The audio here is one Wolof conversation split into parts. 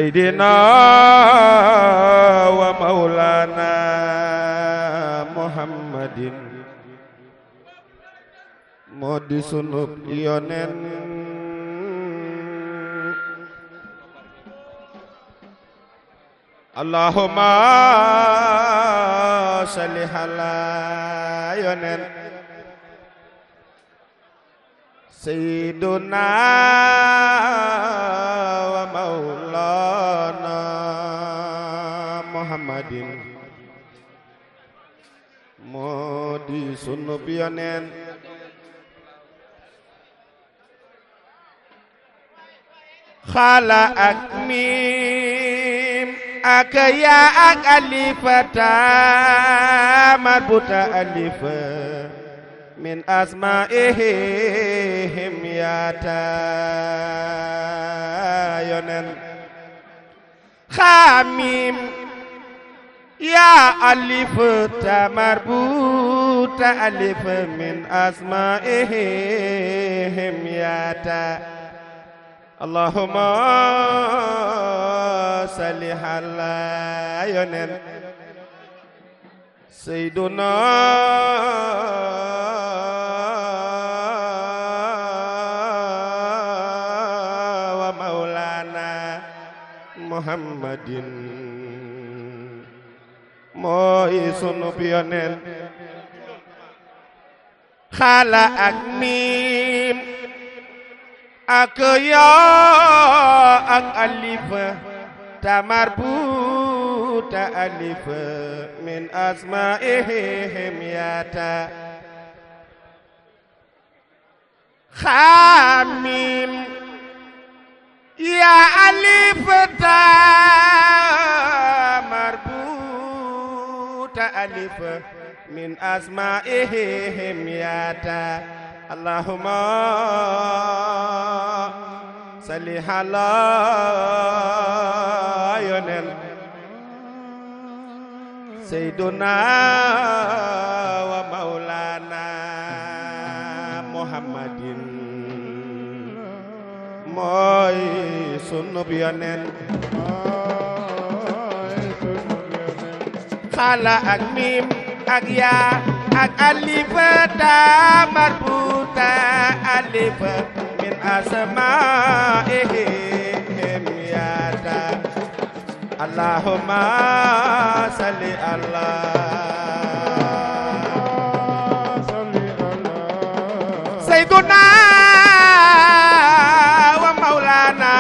سيدنا ومولانا محمد مودي سنوب يونن اللهم صل على يونن سيدنا ومولانا محمد مودي سنوب يونن خلا أكميم أكيا أكاليفتا مربوطة أليفة من أسمائهم ياتا يونن خاميم يا أليفتا مربوطة أليفة من أسمائهم ياتا اللهم صل على يونن سيدنا ومولانا محمد موي سونو بيونن خلا أكميم ak yaa ak alif tamarbuta alif min asma'ihim yata khamim ya alif tamarbuta alif min asma'ihim yata Allahumma salli ala yonel Sayyiduna wa maulana Muhammadin mooy sunu yonel xala ak mim ak yaa ak alif ta marbuta alif min asma'ihim yata Allahumma salli ala Sayyiduna wa maulana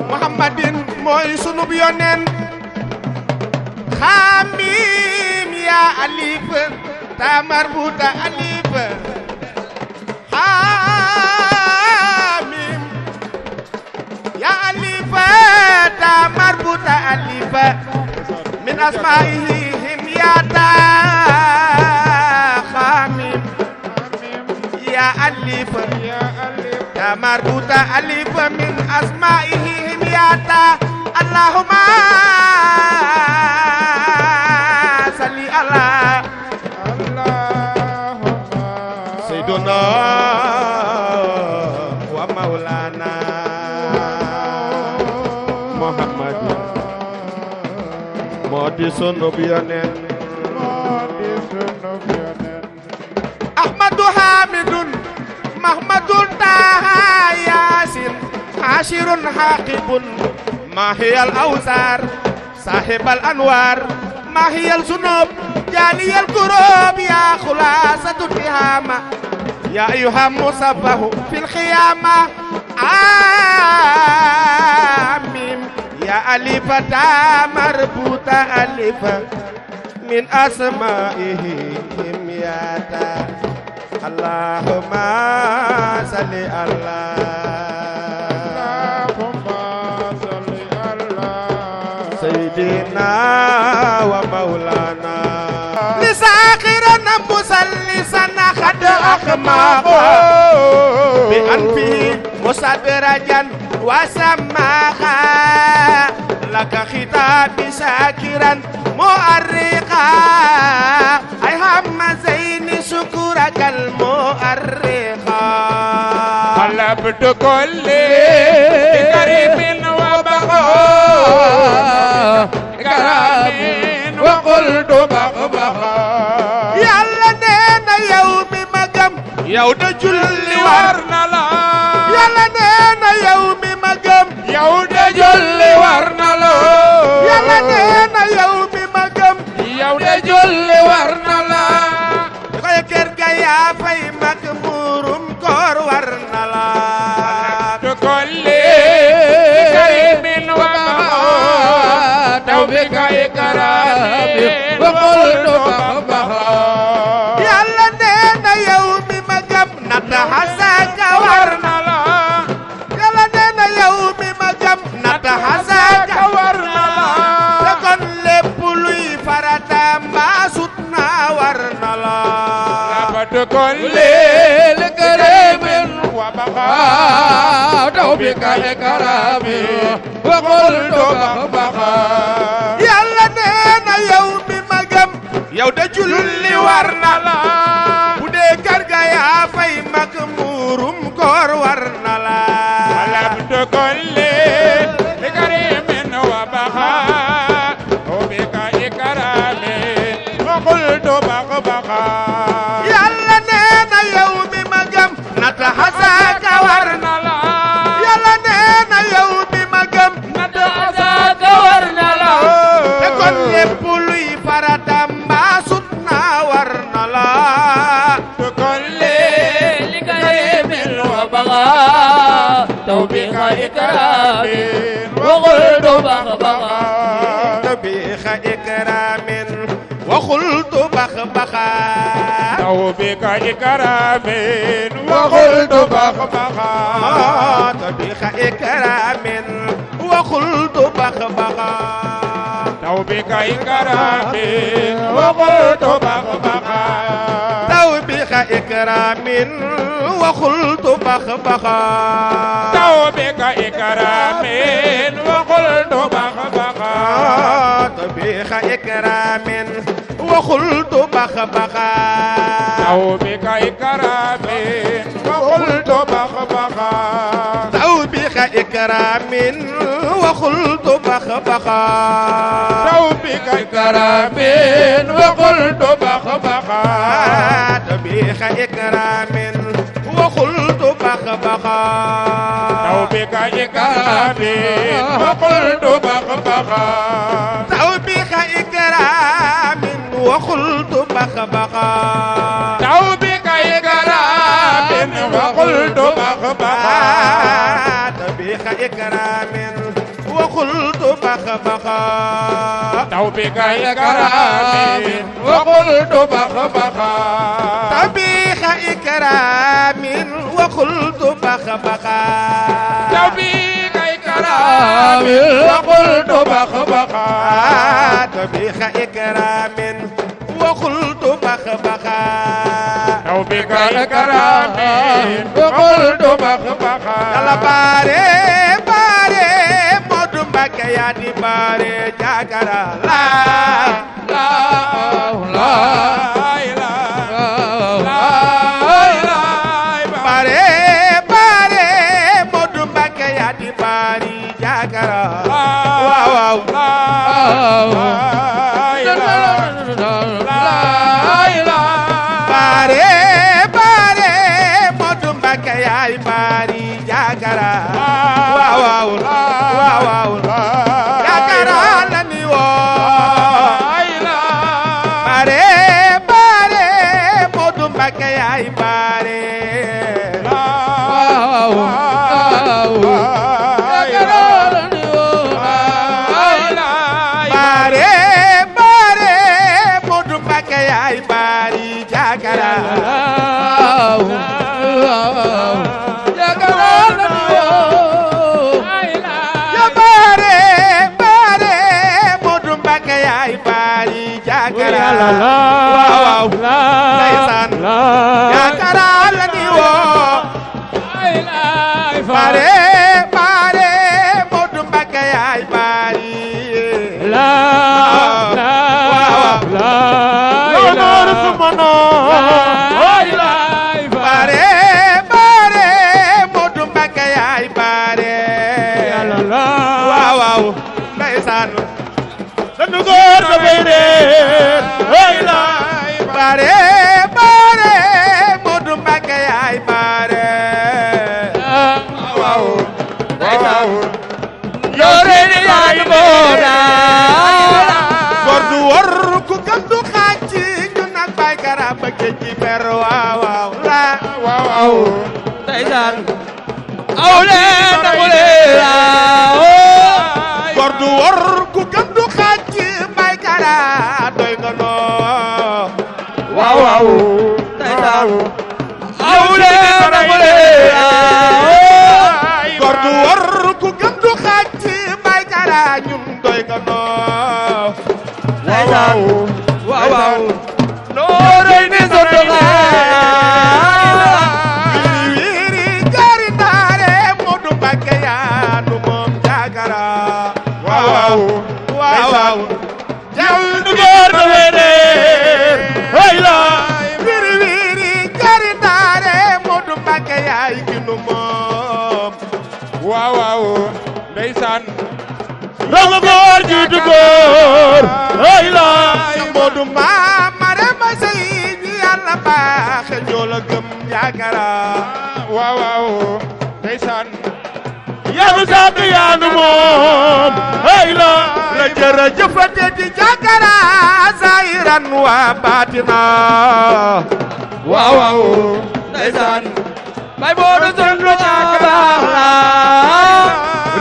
Muhammadin mooy sunu yonen Hamim ya alif ta marbuta alif Hamim ya alif ta marbuta alif min asma'ihim ya ta Hamim ya alif ta marbuta alif min asma'ihim ya ta Allahumma salli ala Sayyiduna wa maulana Muhammad modi sunu biyanen Ahmadu Hamidun Mahmadun Taha Yasin Hashirun Haqibun Mahiyal Awsar Sahibal Anwar Mahiyal Sunub Jaliyal Kurub Ya Khulasatul Tihama Ya ayuha musabbahu fil khiyama Amin Ya alifata marbuta alifa Min asma'ihim yata Allahumma salli Allah Sayyidina wa maulana Lisakhiran musallisana khad akhmaqa Bi anfi musadarajan wa samaqa Laka khitabi sakiran mu'arriqa Ay hamma zaini syukurakal mu'arriqa Qalabtu kulli Karimin إكرام وقلت بخبخا yàlla nee na yow mi ma gëm yow da julli war na la yàlla nee na yow mi ma gëm yow de julli war na la yàlla nee na yow mi ma gëm yow de julli war na la koy kër ga yaa fay mag muurum koor war na la tukolli karimin wa توبك إكرامي وقلت بخبخا yàlla nee na yow mi ma gëm nata xasaka war na la yàlla nee na yow mi ma gëm nata xasaka war na la te kon lépp luy farata mbaa sut naa war na la tukolli karimin وبخا توبك إكرامي وقلت بخبخا yàlla nee na yow mi ma gëm yow da julli war na la bu dee kër ga yaa fay mag muurum koor war na la ولم تكلي بكريم وبخا توبك إكرامي وقلت بخبخا yàlla nee na yow mi ma gëm nata xasaka war na la yàlla nee na yow mi ma gëm nata xasaka war na la te kon lépp luy farata mbaa sut naa war na la tukolli لكريم وبغى توبيخ إكرامي وقلت بخبخا توبيخ إكرام وقلت بخبخا توبيخ إكرامي وقلت بخبخا توبيخ إكرام وقلت بخبخا توبيخ إكرامي وقلت بخبخا توبيخ إكرام وقلت بخبخا توبيخ إكرامي وقلت بخبخا توبيخ إكرام وقلت بخبخا توبيخ إكرامي وقلت بخبخا توبيخ إكرام وقلت بخبخا توبيخ إكرامي وقلت بخبخا توبيخ إكرام وقلت بخبخا توبيخ إكرامي وقلت بخبخا توبيخ إكرام وقلت بخبخا توبيخ إكرام وقلت بخبخا توبيخ إكرام وقلت بخبخا توبيخ إكرام وقلت بخبخا توبيخ إكرام وقلت بخبخا توبيخ إكرام وقلت بخبخا توبيخ إكرام وقلت بخبخا توبيخ إكرام وقلت بخبخا يلا باري باري مودو مباكي يا دي باري جاكرا لا لا لا باري باري مودو مباكي يا دي باري جاكرا واو واو باري باري مودو مباكي يا دي باري جاكرا واو واو واو واو جاكرا لني باري باري مودو مباكي يا دي باري bare bare modu mbake yaay bari jagara ya bare bare modu mbake yaay bari jagara waaw ndeysaan jagara la ni woo bare bare modu mbake yaay bari bare bare modu mbake yaay bare waaw waaw réer hey laay bare bare Modou Mbacké yaay bare waaw waaw yore ni yaay boora góor du wor ku gëm du xàcc ñun nag bay kara ba géej gi ber waaw waaw la waaw waaw ndeysaan aw leen nangu leen góor du wor ku gëm du xàcc bay kara doy nga noo waaw waaw ndeysaan aw leen nangu leen góor du wor ku gëm du xàcc bay kara ñun doy nga noo waaw waaw waaw noorey ni soto wiiri gari ndaare Modou Mbacké yaa nu moom jaagara waaw waaw waaw jam du góor da wéere hey laay wiiri wiiri gari ndaare Modou Mbacké yaay ki nu moom waaw waaw ndeysaan rongo góor jiitu góor hey laay Modou maamare ma sey ñi Yàlla baaxe ñoo la gëm jaagara waaw waaw ndeysaan yaanu sàkk yaanu moom hey laay la jërëjëfate di jaagara zahiran wa baatina waaw waaw ndeysaan bay boobu sun lu baax la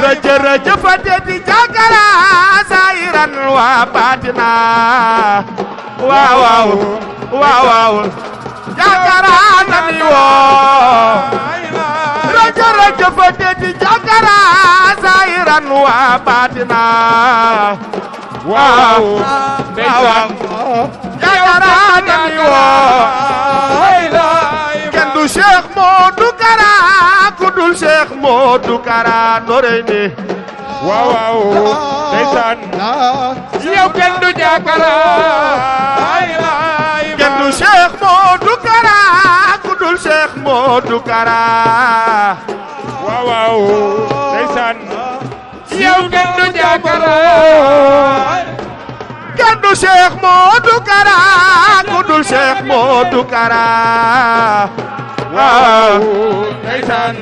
la jërëjëfate di jaagara zahiran wa baatina waaw waaw waaw waaw jaagara nani woo la jërëjëfate di jaagara zahiran wa baatina waaw ndeysaan jaagara nani woo hey laay kenn du Cheikh Modou Kara ku dul Cheikh Modou Kara Noreyni waaw waaw ndeysaan yow kenn du jaakara hey laay kenn du Cheikh Modou Kara ku dul Cheikh Modou Kara waaw waaw ndeysaan yow kenn du jaakara kenn du Cheikh Modou Kara ku dul Cheikh Modou Kara waaw ndeysaan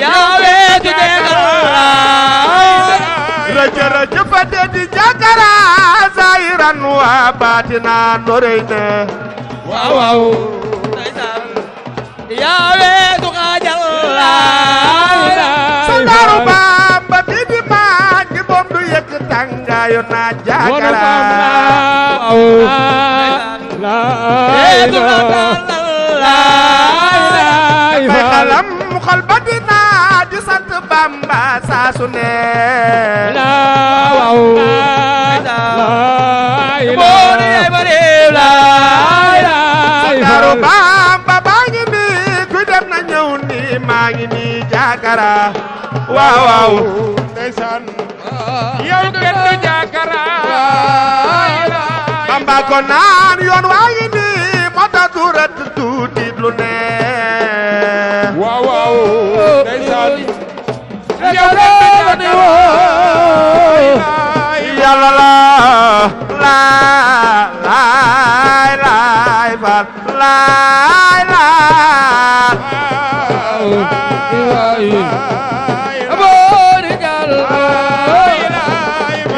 yaa weesu jaakara la jërëjëfate di jaakara zahiran wa baatina Noreyni waaw waaw ndeysaan yaa weesu xaajal Sandaaru Bamba bi di maaj di bom du yëkk tàngaayu naa jaakara may xalam xol ba di naa di sant Bamba saa su ne Sandaaru Bamba baa ngi nii ku dem na ñëw nii maa ngi nii jaakara waaw waaw ndeysaan yow kenn du jaakara Bamba ko naan yoon waa ngi nii moo tax du rëdd tuuti lu ne waaw waaw ndeysaan yow kenn du jaakara Yàlla laay laay fal laay laay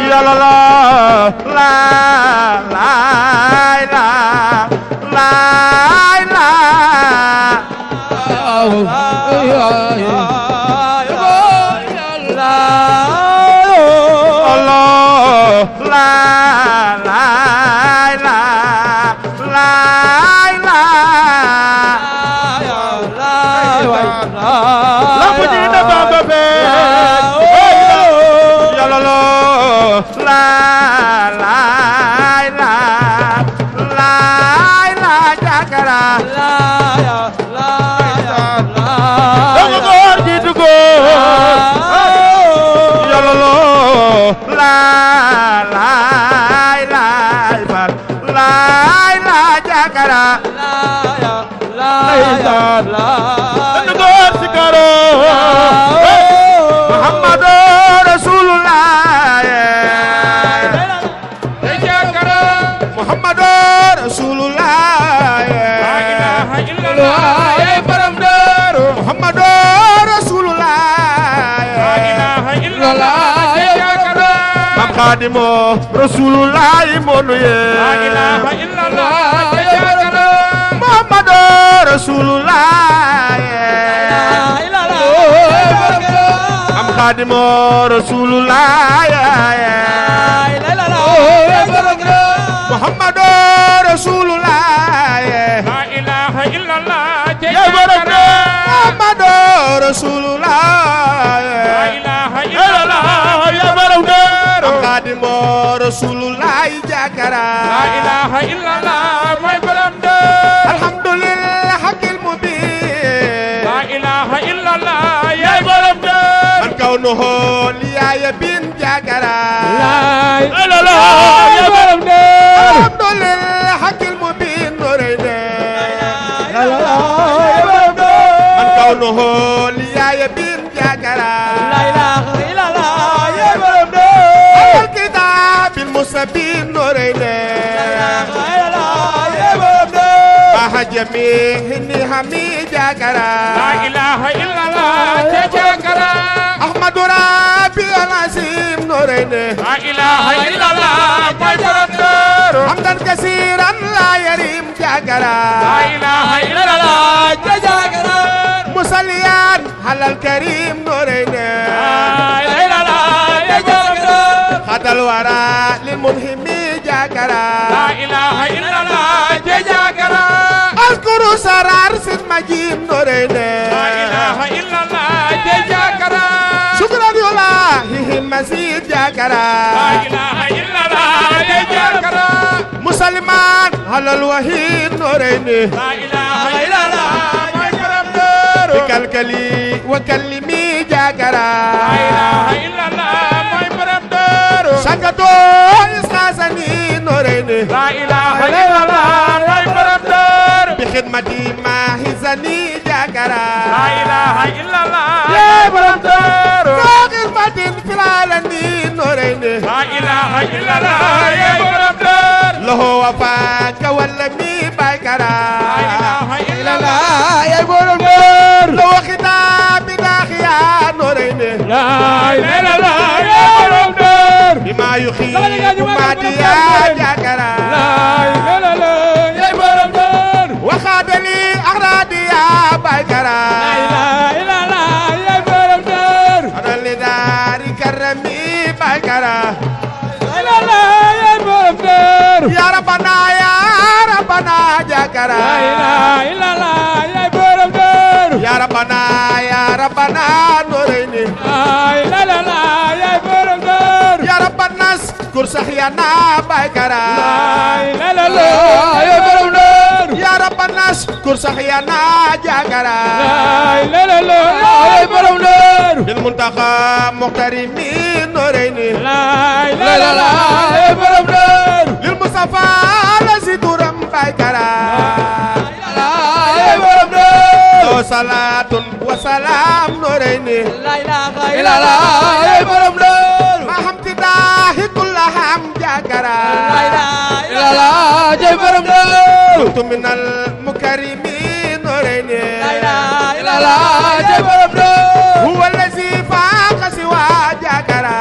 Yàlla laay laay Jaakara rasulullah la ilaha illallah yaay borom daaru muhammadu rasulullah la ilaha illallah mam khadimo rasulullah monu ye la ilaha illallah muhammadu rasulullah mam khadimo rasulullah muhammadu rasulullah la ilaha illallah ya baraka muhammadu rasulullah la ilaha illallah ya baraka khadimo rasulullah jakara la ilaha illallah mooy borom daaru alhamdulillah hakil mubin la ilaha illallah yaay borom daaru man kawnuhu liya bin jakara la ilaha yaay borom daaru alhamdulillah hakil mubin norayne man kawnuhu liya bin jakara la ilaha illallah yaay borom daaru الكتاب المسبين نورينا مع جميع النهمي جاكرا la ilaha illallah jakara أحمد ربي العظيم نورينا la ilaha illallah mooy borom daaru حمدا كثيرا لا يريم جاكرا la ilaha illallah jakara مصليا على الكريم نورينا la ilaha jakara خد الورى للمنهم جاكرا la ilaha illallah jakara أذكر سرار سيد مجيب نورينا la ilaha illallah jakara شكرا لله المزيد جاكرا la ilaha illallah jakara مسلمان على الوحيد نوريني la ilaha illallah mooy borom daaru بكالكلي وكلمي جاكرا la ilaha illallah mooy borom daaru شكتو إسخاسني نوريني la ilaha illallah mooy borom daaru بخدمتي ما هزني جاكرا la ilaha illallah yaay borom daaru خدمتي في العالمين نوريني la ilaha illallah yaay borom daaru له وفاك والمي بايكرا la ilaha illallah يا بولم لو خطاب داخيا نوريني la ilaha illallah yaay borom daaru بما يخيب ما ديا جاكرا la ilaha illallah yaay borom daaru وخاد لي أغرادي يا بايكرا la ilaha illallah yaay borom daaru أنا اللي داري كرمي بايكرا la ilaha yaay borom daaru يا ربنا جاكرا la ilaha illallah yaay borom daaru يا ربنا نوريني la ilaha illallah yaay borom daaru يا رب الناس كرسحيانا بايكرا la ilaha illallah yaay borom daaru يا رب الناس كرسحيانا جاكرا la ilaha illallah yaay borom daaru بالمنتخى مقترمين نوريني la ilaha illallah yaay borom daaru للمصطفى الذي درم بايكرا yaay borom daaru صلاة وسلام نوريني la ilaha illallah yaay borom daaru ما همتداه كل هم جاكرا la ilaha illallah yaay borom daaru كنت من المكرمين نوريني la ilaha illallah yaay borom daaru هو الذي فاق سوى جاكرا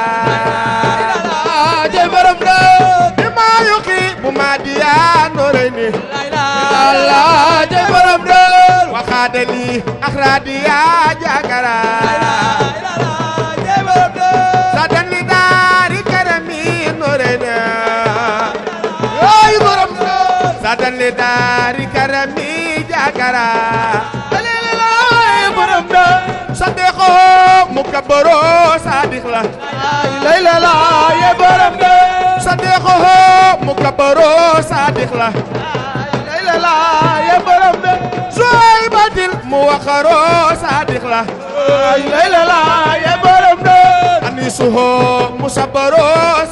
yaay borom daaru بما يقيم ما ديا نوريني la ilaha illallah yaay borom daaru وخاد لي أخرادي يا جاكرا yaay borom daaru سادن لداري كرمي نورينا يا برم سادن لداري كرمي جاكرا yaay borom daaru صديقه مكبرو صادق له la ilaha yaay borom daaru صديقه مكبرو صادق له la ilaha yaay borom daaru زويبة الموخرو صادق له la ilaha yaay borom daaru أنيسه مصبرو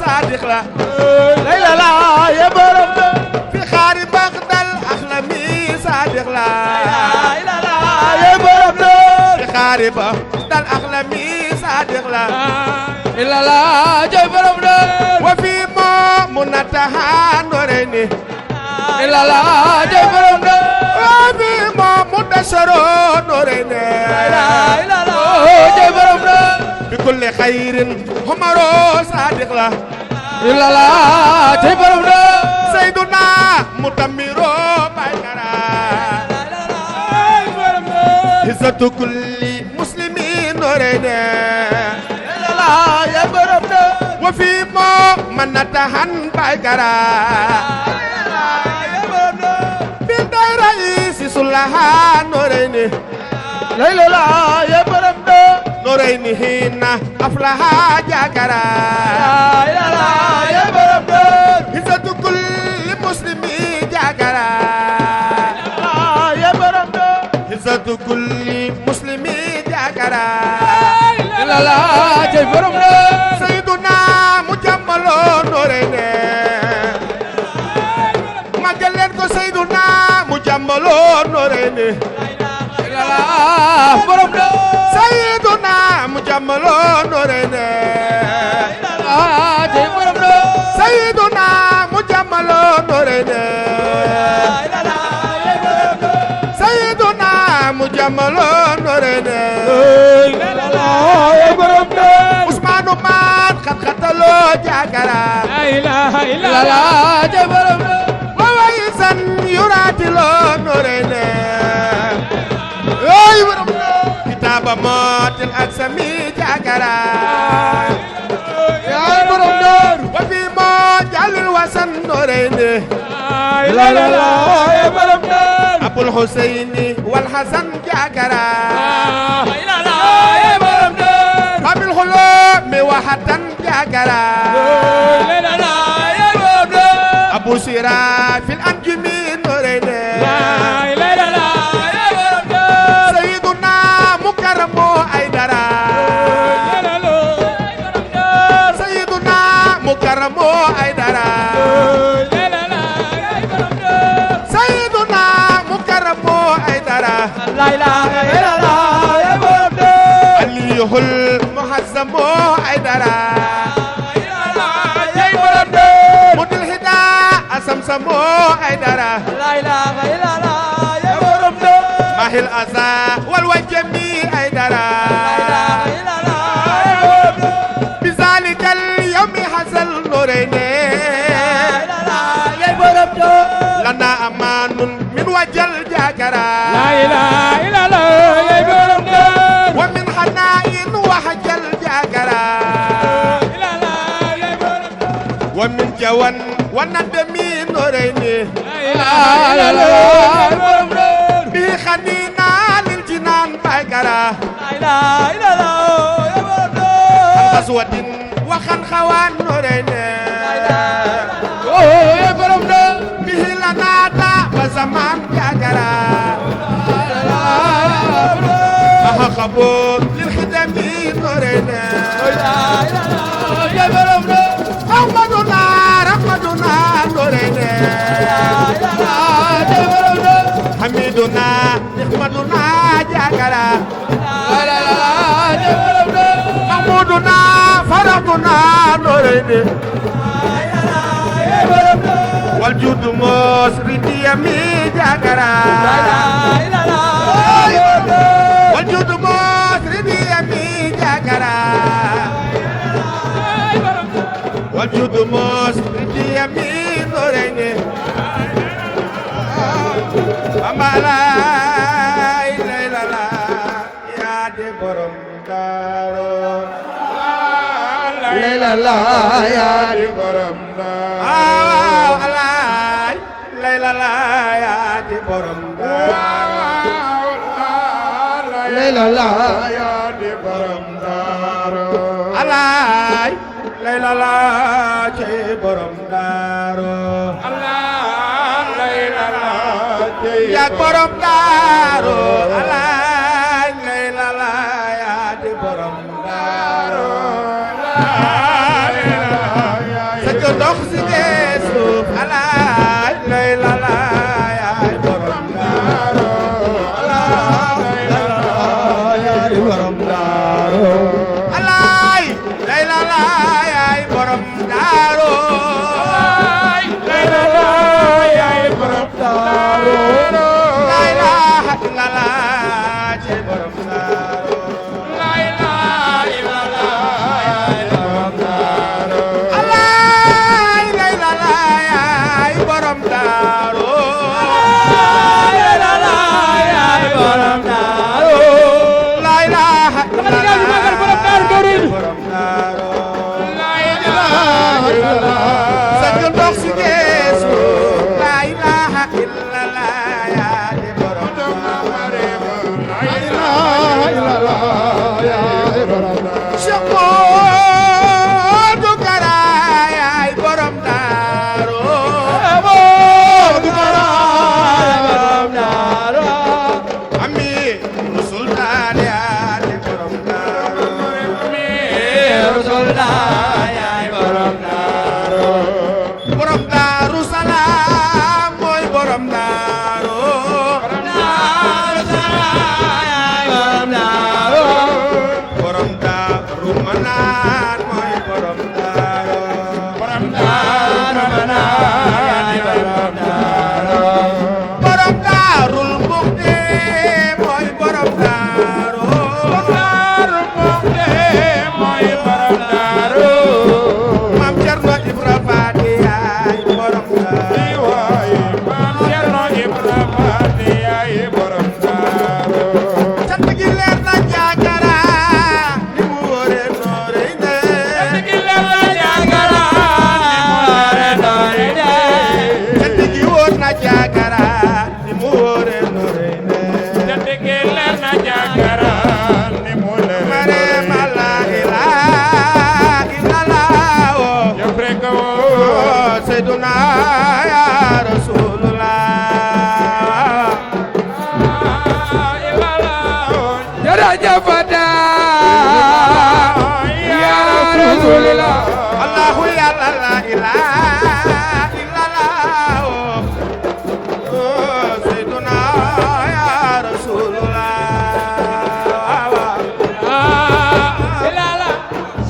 صادق له la ilaha yaay borom daaru في خارب بغداد الأخلمي صادق له la ilaha yaay borom daaru في خارب بغداد الأخلمي صادق له la ilaha yaay borom daaru وفي منتهى نوريني ila la jay borom da bi moom mu dasaroo noore ne jay borom da bi kulli xayrin humaro sadiq la ila la jay borom da sayduna mutamiro baykara izzatu kulli muslimin noore ne ila la jay borom da wa fi mo manatahan baykara binday raisi sulaha noore ne layla la jay borom da نورين هنا أفلها جاكرا لا لا يا بربنا عزة كل مسلم جاكرا يا بربنا عزة كل مسلم جاكرا لا لا يا بربنا سيدنا مجمل نورين ما جلن كو سيدنا مجمل نورين لا لا بربنا سيدنا مجمل نورين سيدنا مجمل نورين سيدنا مجمل نورين عثمان مان قد قتلوا جاكرا لا اله الا الله يا بربنا وويسا يراتلوا نورين اي بربنا كتاب موت الأقسمي جاكرا يا بربنا وفي موت جعل الوسن نورين لا لا لا يا بربنا أبو الحسين والحسن جاكرا لا لا يا بربنا أبو الخلوم وحدا جاكرا لا لا لا يا بربنا أبو سيرا في الأنجمي نورين لا لا لا يا بربنا سيدنا مكرم أيدرا سيدنا مكرم أيدرا سيدنا مكرم أيدرا لا اله الا الله يا بربنا عليه المحزم أيدرا يا بربنا مد الهدى أسمسم أيدرا لا اله الا الله يا بربنا ماهي الأذى والوجمي أيدرا لا اله الا الله يا بربنا بذلك اليوم حصل نورين يا بربنا لنا أمان من وجل جاكرا لا اله الا الله يا بربنا ومن حناء وحجل جاكرا لا لا يا بربنا ومن جوان وندمي نورين لا اله الا الله يا بربنا به خنينا للجنان باكرا لا اله الا الله يا بربنا أسود وخن خوان نورين يا بربنا به لنا تا وزمان جاكرا أخبر للخدم نورين يا بربنا أحمدنا رحمتنا نورين حميدنا نحمدنا جاكرا محمودنا فرحنا نورين والجود مسرد يمي جاكرا والجود مسرد يمي جاكرا والجود مسرد يمي نورين أما لا إله إلا الله يا دي برم دارو لا إله إلا الله يا دي برم دارو لا إله إلا الله يا دي برم دارو لا إله إلا الله يا دي برم دارو لا إله إلا الله يا برم دارو yaa borom daaru alaay lay la la yaa di borom daaru sa ko dox si suuf alaay lay la la yaa di borom daaru alaay yaa di borom daaru alaay lay la la yaa di borom daaru alaay lay la la yaa di borom daaru borom daaru manaan mooy borom daaru borom daarul muxti mooy borom daaru Maam Cerno Ibra Faati yaay borom daaru cant gi leer na jaagara ni mu wóore noorey ne cant gi wóor na jaagara ni mu wóore noorey ne Marema la ilaha illallah Seyduna ya Rasulullah Jarajafata ya Rasulullah Allahu ya la ilaha illallah Seyduna ya Rasulullah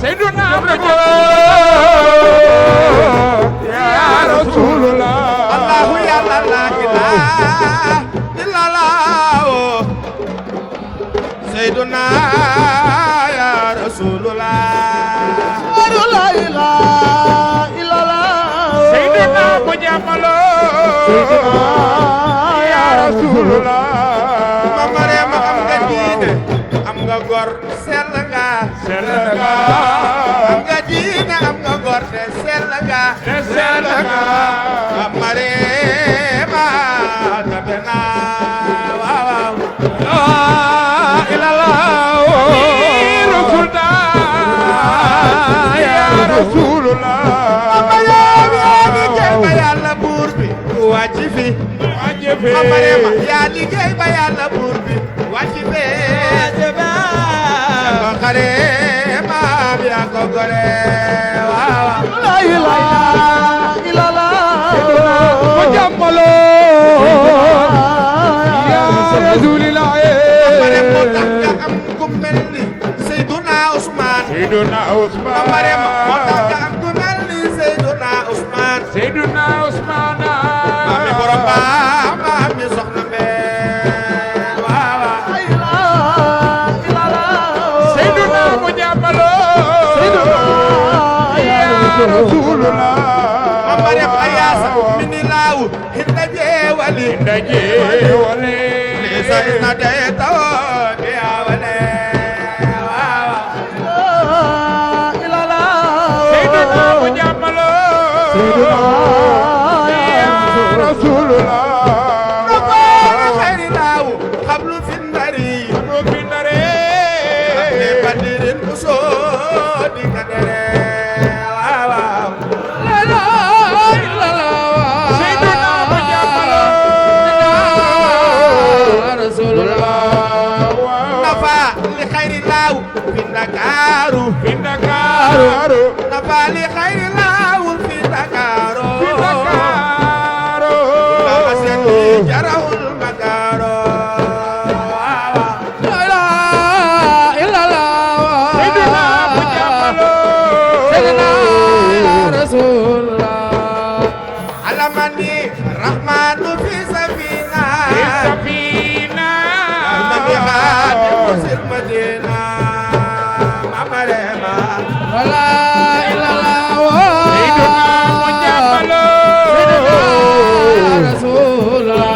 Sayyiduna ya Rasulullah Allahu ya la ilaha illallah Seyduna ya Rasulullah la ilaha illallah Sayyidina Mujammalo ya Rasulullah Mama Rema am nga diine am nga gor sell nga am nga diine am nga gor te sell nga Mama Rema tabe na waaw Rasulullah Mama yaa liggéey ba Yàlla buur bi wàcc fi Mama Rema yaa liggéey ba Yàlla buur bi wàcc fi ko xare maam yaa ko gore waaw la ilaha illallah Mujammalo ya Rasulullah Mama Rema moo tax nga am ku mel ni Seyduna Ousmane Mama Rema moo tax nga am ku mel ni Seyduna Ousmane maami borom baax maami soxna mbeen waaw Sayyiduna Mujammalo ya Rasulullah Mama Rema ayaasa mini laaw hinda jeewali lisa isna dee tawo deewale Sayyiduna Mujammalo ya Rasulullah Rabbana khayri laaw hablu findari ne badirin usodi kadere waaw la ilaha illallah Sayyiduna Mujammalo ya Rasulullah nafa li khayri laaw findakaru nafa li khayri laaw findakaru aseni jarawul makaro la ilaha illallah Sayyiduna Mujammalo ya Rasulullah alamani rahmanu fi safina nabi khadi musil madina Mama Rema la ilaha Sayyiduna Mujammalo ya Rasulullah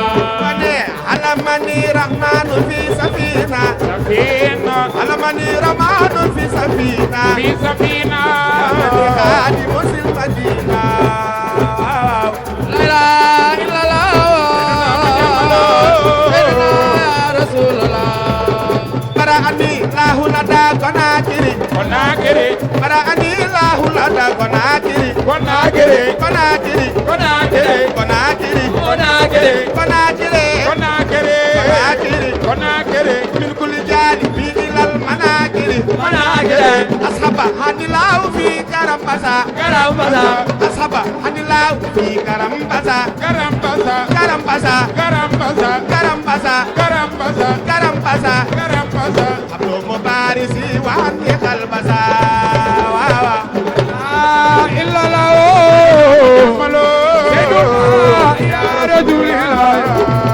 ane alamani rahmanu fi safina alamani rahmanu fi safina nabi khadi musil madina la ilaha illallah ya Rasulullah bara ani lahu lada konakiri bara ani lahu lada konakiri min kulli jali bi ilal manakiri ashaba hadi lahu fi karam basa garam basa asaba hadilaw fi garam basa garam basa garam basa garam basa garam basa garam basa garam basa garam basa abdo mubarisi wa anni qalbasa wa wa illa la malo ya rasulillah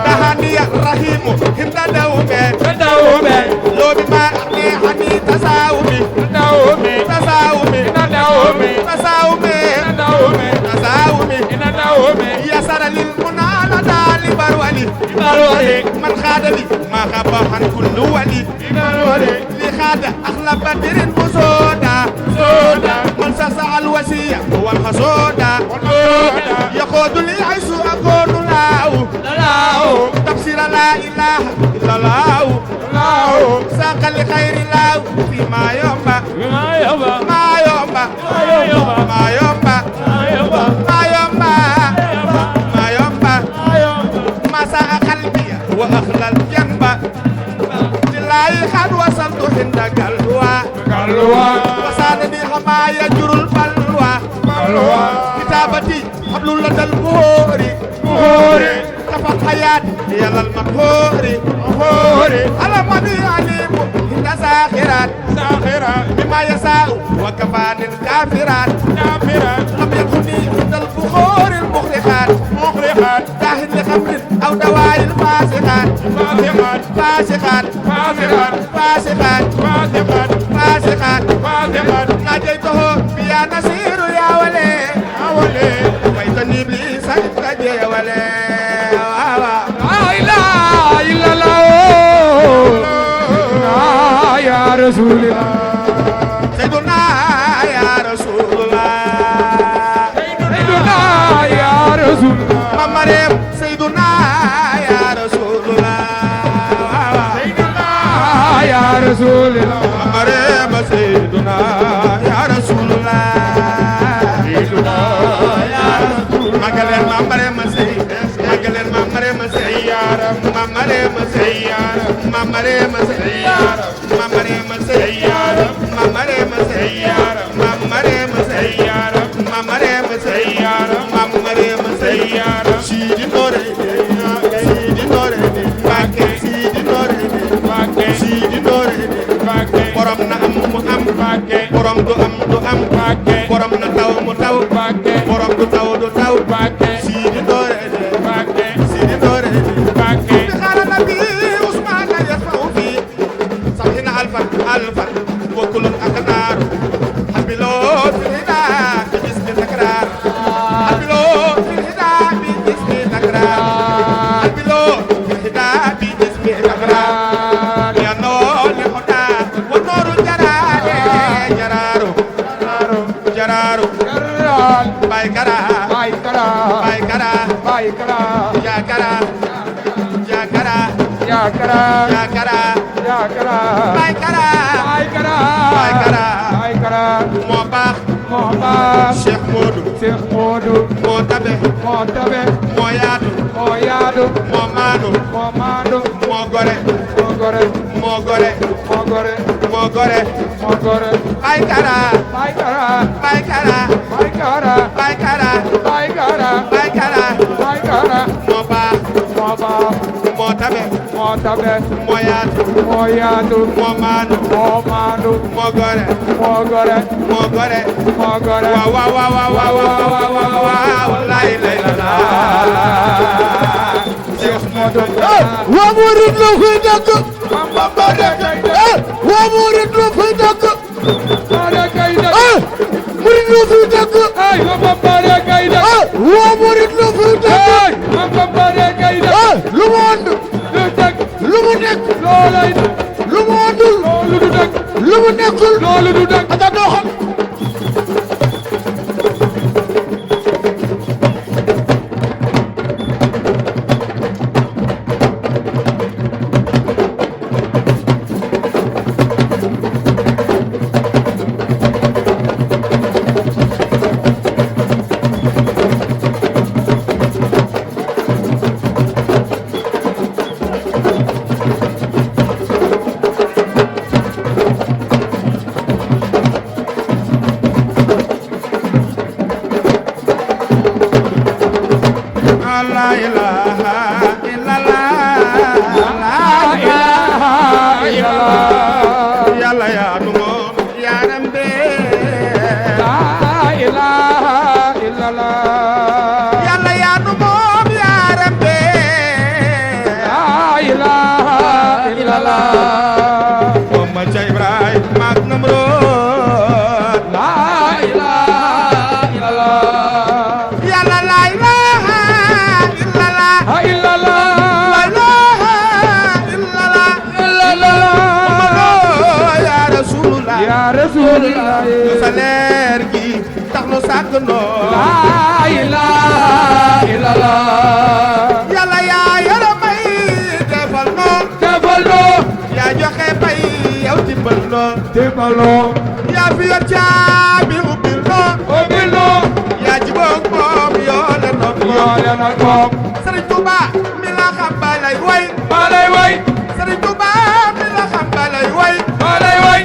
tahaniya rahimu hinda dawme dawme lobi ma ne hani tasawumi dawme tasawumi dawme tasawumi dawme tasawumi dawme yasara lil munala dali barwali barwali man khadali ma khaba han kullu wali barwali li khada akhla badrin musoda soda man sasa al wasiya wal hasoda soda يقود لي عيش أكون لاو لاو تفسير لا إله إلا الله لاو ساق لخير لاو فيما يومba ما يبا ما يومba ما يبا ما يومba ما يبا ما يومba ما يومba ما يبا ما ساء قلبي وأخلى الجنب لله قد وصلت عند قلوى قلوى وسادني ما يجر البلوى قلوى كتابتي حبل لدى البوري بوري كفت حياتي يلا المطهوري بوري على مدي عليم إن ساخرات ساخرة بما يساء وكفان الكافرات كافرة لم يكن عند البخور المخرقات مخرقات داهن لخمر أو دواء الفاسقات فاسقات فاسقات فاسقات فاسقات فاسقات فاسقات فاسقات ناديته يا نصير يا ولي أولي ويتني إبليس اتجه يا ولي لا إله إلا الله يا رسول الله سيدنا يا رسول الله سيدنا يا رسول الله ممرم سيدنا يا رسول الله سيدنا يا رسول الله ممرم سيدنا يا رسول الله سيدنا يا رسول الله مغلن ممرم سي مغلن ممرم سي يا رب ممرم سي يا رب ممرم سي يا رب ممرم سي يا رب ممرم سي يا رب ممرم سي يا رب ممرم سي يا رب ممرم سي يا رب سيدي نوري سيدي نوري باكي سيدي نوري باكي سيدي نوري باكي borom na am mu am باكي borom du am باكي borom na taw mu taw باكي borom du taw باكي Sidi Ndore باكي Sidi Ndore باكي بخار النبي عثمان يدفع في سبعين ألفا وكل أقدار حبلو في الهدى باسم تكرار حبلو في الهدى باسم تكرار حبلو في الهدى باسم تكرار يا نور لهدى ونور جرار جرارو جرارو كرال باي كرا باي كرا باي كرا باي كرا يا كرا يا كرا يا كرا يا كرا يا كرا باي كرا باي كرا باي كرا باي كرا moo baax محمد Cheikh Modou Cheikh Modou moo tabe moo tabe moo yaatu moo yaadu moo maanu moo maandu moo gore moo gore moo gore moo gore moo gore moo gore Baay Kara Baay Kara Baay Kara Baay Kara Baay Kara Baay Kara Baay Kara Baay Kara moo baax moo baax moo tabe moo tabe moo yaatu moo yaadu moo maanu moo maandu moo gore moo gore moo gore moo gore waaw waaw waaw waaw waaw waaw waaw lay lay la la Cheikh Modou waa murid la koy dëkk Bamba de kay de waa murid la koy dëkk Bamba de kay de murid la koy dëkk ay Bamba de kay de waa murid la koy dëkk ay Bamba de kay de lu mu ànd lu dëgg lu mu nekk loolay lu mu àndul loolu du dëgg lu mu nekkul loolu du dëgg ata doxal Rasulullah sa leer gi tax nu sàkk noo la ilaha illallah yàlla yaa yore may defal noo defal noo yaa joxe bay yow timbal noo defal noo yaa fi yor caabi ubbil noo ubbil noo yaa jiboog moom yoole noog yoole noog moom Sëriñ Tuuba mi la xam ba lay way ba lay way Sëriñ Tuuba mi la xam ba lay way ba lay way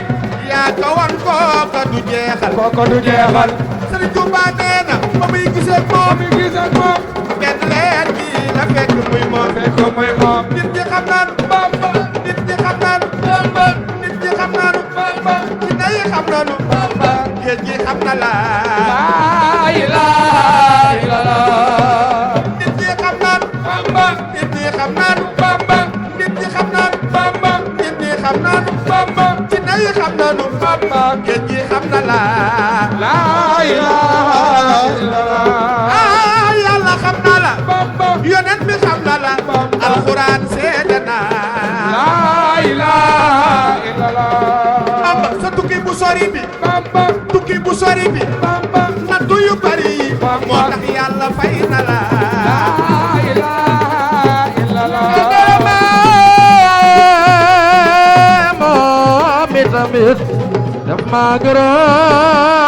yaa ko wan kooka du jeexal kooka du jeexal Sëriñ Tuuba nee na ba muy gisee moom mi gis ak moom benn leer gi la fekk muy moom fekk muy moom nit ñi xam naan Bamba nit ñi xam naan Bamba nit ñi xam naan Bamba ci nay xam naanu Bamba géej gi xam na la ilaha illallah nit ñi xam naan Bamba nit ñi xam naan Bamba nit ñi xam naan Bamba nit ñi xam naan Bamba ci nay xam naanu Bamba géej gi xam na la la ilaha illallah yàlla xam na la Bamba yonent bi xam na la alxuraan seede na la ilaha illallah Bamba sa tukki bu sori bi Bamba tukki bu sori bi Bamba nattu yu bari yi moo tax yàlla fay na la la ilaha illallah moom itamit daf maa gërëm